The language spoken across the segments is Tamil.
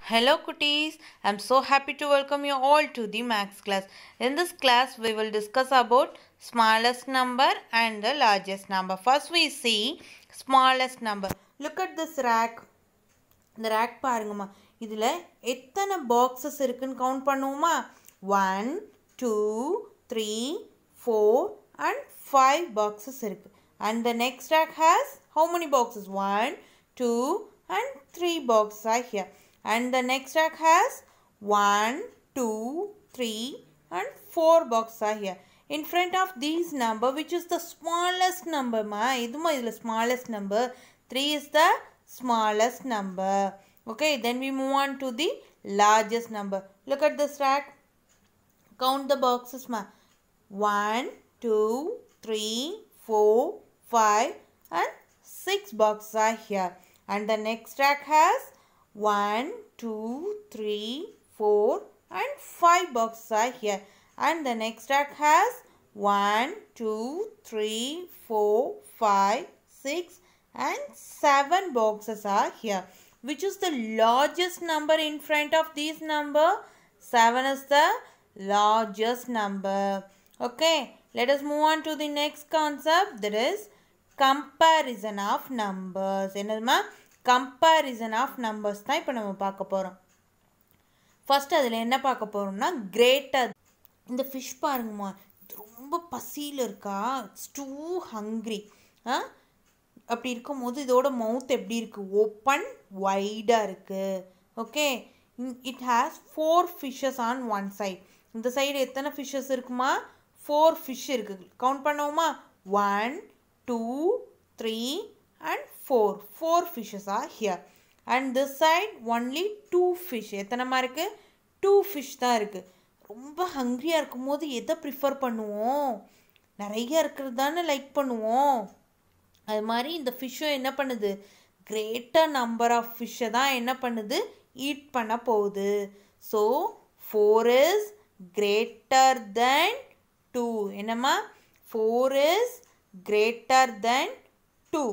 Hello cuties, I'm so happy to welcome you all to the maths class. In this class we will discuss about smallest number and the largest number. First we see smallest number. Look at this rack. இந்த rack பாருங்கம்மா. இதில் எத்தனை boxes இருக்குன்னு count பண்ணுவோமா? 1, 2, 3, 4 and 5 boxes இருக்கு. And the next rack has how many boxes? 1, 2 and 3 boxes are here. And the next rack has 1, 2, 3 and 4 boxes are here. In front of these number, which is the smallest number? Iduma is the smallest number. 3 is the smallest number. Okay, then we move on to the largest number. Look at this rack. Count the boxes. 1, 2, 3, 4, 5 and 6 boxes are here. And the next rack has 1, 2, 3, 4 and 5 boxes are here. And the next rack has 1, 2, 3, 4, 5, 6 and 7 boxes are here. Which is the largest number in front of these number? 7 is the largest number. Okay, let us move on to the next concept, that is comparison of numbers. என்னதுமா comparison of numbers தான் இப்போ நம்ம பார்க்க போகிறோம். ஃபர்ஸ்ட் அதில் என்ன பார்க்க போகிறோம்னா கிரேட்டர். இந்த ஃபிஷ் பாருங்கம்மா, ரொம்ப பசியில் இருக்கா, இட்ஸ் டூ ஹங்க்ரி. அப்படி இருக்கும்போது இதோட மவுத் எப்படி இருக்குது? ஓப்பன் வைடாக இருக்குது. Okay, it has 4 fishes on one side. இந்த சைடு எத்தனை ஃபிஷ்ஷஸ் இருக்குமா? 4 ஃபிஷ் இருக்குது. கவுண்ட் பண்ணுவோமா? 1, 2, 3 and 4 fishes are here. And this side only 2 fish. எத்தனைமா இருக்குது? 2 fish தான் இருக்குது. ரொம்ப ஹங்க்ரியாக இருக்கும் போது எதை ப்ரிஃபர் பண்ணுவோம்? நிறைய இருக்கிறது தானே லைக் பண்ணுவோம். அது மாதிரி இந்த ஃபிஷ்ஷும் என்ன பண்ணுது? கிரேட்டர் நம்பர் ஆஃப் ஃபிஷ்ஷை தான் என்ன பண்ணுது? ஈட் பண்ண போகுது. So 4 is greater than 2. என்னம்மா? 4 is greater than 2.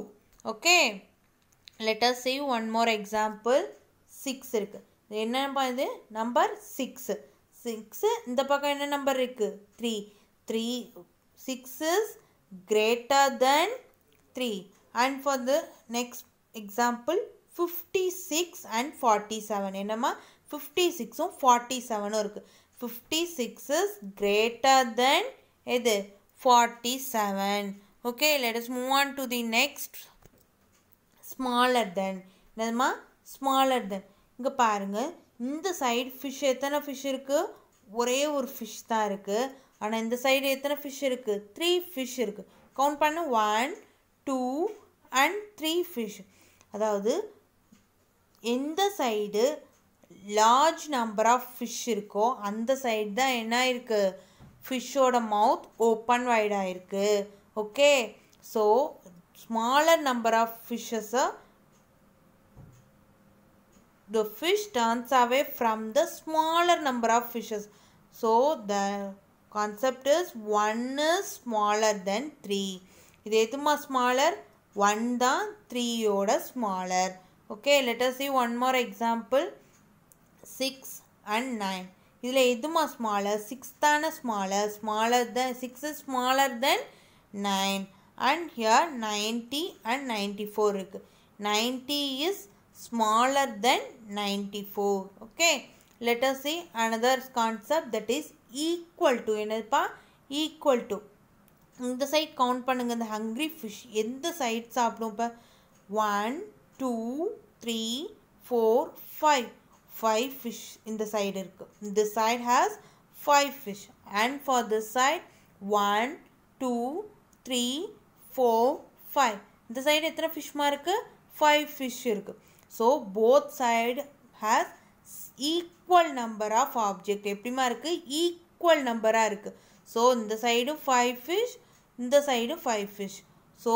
Okay, let us see one more example. 6 இருக்கு. என்னப்பா இது? நம்பர் 6. 6 இந்த பக்கம் என்ன நம்பர் இருக்கு? 3. 6 is greater than 3. And for the next example 56 and 47. என்னம்மா? 56 47 இருக்கு. 56 is greater than எது? 47. Okay, let us move on to the next. Smaller than. என்னதுமா? smaller than. இங்கே பாருங்கள், இந்த சைடு ஃபிஷ் எத்தனை ஃபிஷ் இருக்குது? ஒரே ஒரு ஃபிஷ் தான் இருக்குது. ஆனால் இந்த சைடு எத்தனை ஃபிஷ் இருக்குது? 3 ஃபிஷ் இருக்குது. கவுண்ட் பண்ணு. 1, 2 and 3 ஃபிஷ். அதாவது எந்த side large number of fish இருக்கோ அந்த சைடு தான் என்ன இருக்குது? ஃபிஷ்ஷோட மவுத் ஓப்பன் வைடாக இருக்குது. Okay, so smaller number of fishes, the fish turns away from the smaller number of fishes. So the concept is 1 is smaller than 3. இது எதுமா smaller? 1 தான் 3 ஓட smaller. Okay, let us see one more example. 6 and 9. இதில் எதுமா smaller? 6 தானே smaller than 6 is smaller than 9. And here 90 and 94 இருக்கு. 90 is smaller than 94. Okay, let us see another concept, that is equal to. என்னதுப்பா? equal to. இந்த சைட் கவுண்ட் பண்ணுங்க. இந்த ஹங்க்ரி ஃபிஷ் எந்த சைட் சாப்பிடும்? இப்போ 1, 2, 3, 4, 5 ஃபிஷ் இந்த சைடு இருக்கு. இந்த side has 5 fish. And for this side 1, 2, 3, 4, 5. இந்த சைடு எத்தனை ஃபிஷ்மா இருக்குது? 5 ஃபிஷ் இருக்குது. So both side has equal number of object. எப்படிமா இருக்குது? ஈக்குவல் நம்பராக இருக்குது. ஸோ இந்த சைடும் 5 ஃபிஷ், இந்த சைடும் 5 ஃபிஷ். ஸோ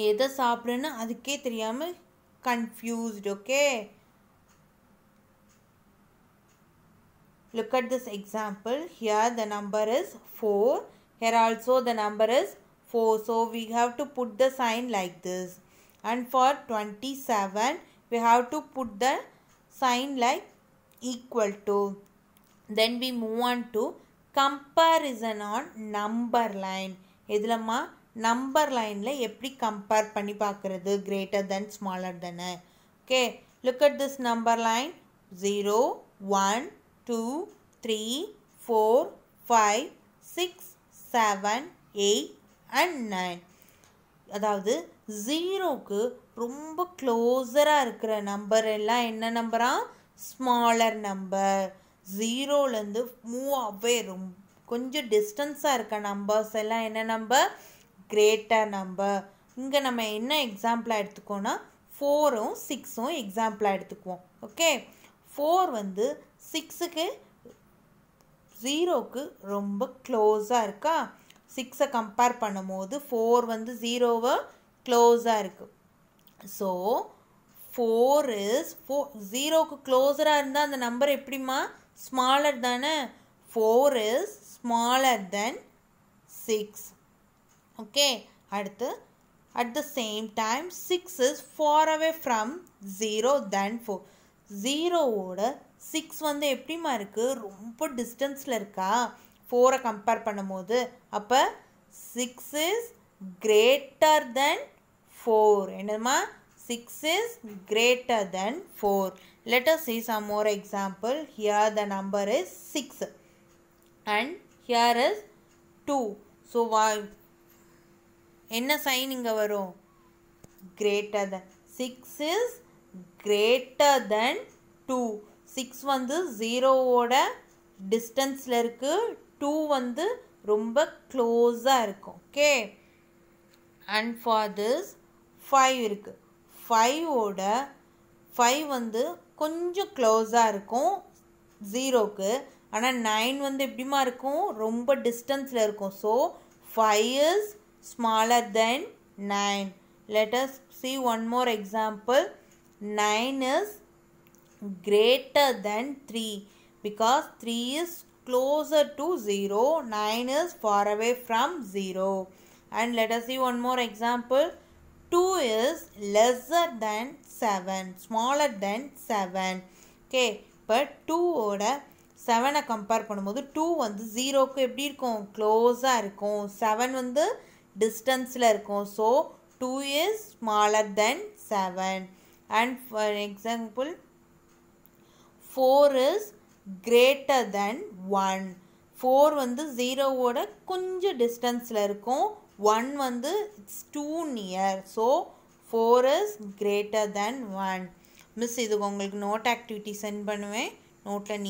எதை சாப்பிடுன்னு அதுக்கே தெரியாமல் confused. Okay, look at this example. Here the number is 4. Here also the number is 4. So we have to put the sign like this. And for 27 we have to put the sign like equal to. Then we move on to comparison on number line. எதுலம்மா number lineல எப்படி compare பண்ணி பார்க்கிறது greater than smaller than. Okay, look at this number line 0 1 2 3 4 5 6 7 8 and 9. அதாவது ஜீரோக்கு ரொம்ப க்ளோஸராக இருக்கிற நம்பர் எல்லாம் என்ன நம்பரா ஸ்மாலர் நம்பர். ஜீரோலேருந்து மூவ் அவே கொஞ்சம் டிஸ்டன்ஸாக இருக்க நம்பர்ஸ் எல்லாம் என்ன நம்பர் கிரேட்டர் நம்பர். இங்கே நம்ம என்ன எக்ஸாம்பிளாக எடுத்துக்கோன்னா 4ம் 6ம் எக்ஸாம்பிளாக எடுத்துக்குவோம். ஓகே, 4 6க்கு ஜீரோக்கு ரொம்ப க்ளோஸாக இருக்கா. 6 கம்பேர் பண்ணும்போது 4 0வை க்ளோஸாக இருக்குது. ஸோ 4 இஸ் 0க்கு க்ளோஸராக இருந்தால் அந்த நம்பர் எப்படிமா ஸ்மாலர் தானே. 4 இஸ் ஸ்மாலர் தென் 6. ஓகே, அடுத்து at the same time 6 is far away from 0 தென் 4. ஜீரோவோட 6 எப்படிமா இருக்குது ரொம்ப டிஸ்டன்ஸில் இருக்கா 4 கம்பேர் பண்ணும்போது. அப்போ 6 இஸ் கிரேட்டர் தென் 4. என்னதுமா 6 is greater than 4. Let us see some more example. Here the number is 6 and here is 2. So என்ன sign இங்க வரும் greater than. 6 is greater than 2. 6 0ஓட டிஸ்டன்ஸில் இருக்கு. 2 ரொம்ப க்ளோஸாக இருக்கும். ஓகே, அண்ட் ஃபார் திஸ் 5 இருக்குது. 5ஓட 5 கொஞ்சம் க்ளோஸாக இருக்கும் ஜீரோக்கு. ஆனால் 9 எப்படிமா இருக்கும் ரொம்ப டிஸ்டன்ஸில் இருக்கும். So 5 is smaller than 9. Let us see one more example. 9 is greater than 3 because 3 is closer to 0. 9 is far away from 0. And let us see one more example. 2 is lesser than 7, smaller than 7. Okay, but 2 ஓட 7 கம்பேர் பண்ணும்போது 2 0க்கு எப்படி இருக்கும் க்ளோஸாக இருக்கும். 7 டிஸ்டன்ஸில் இருக்கும். So 2 is smaller than 7. And for example 4 is greater than 1. 4 0ஓட கொஞ்சம் டிஸ்டன்ஸில் இருக்கும். 1 it's too near. So 4 is greater than 1. Miss இது உங்களுக்கு நோட் ஆக்டிவிட்டி சென்ட் பண்ணுவேன். நோட்டில்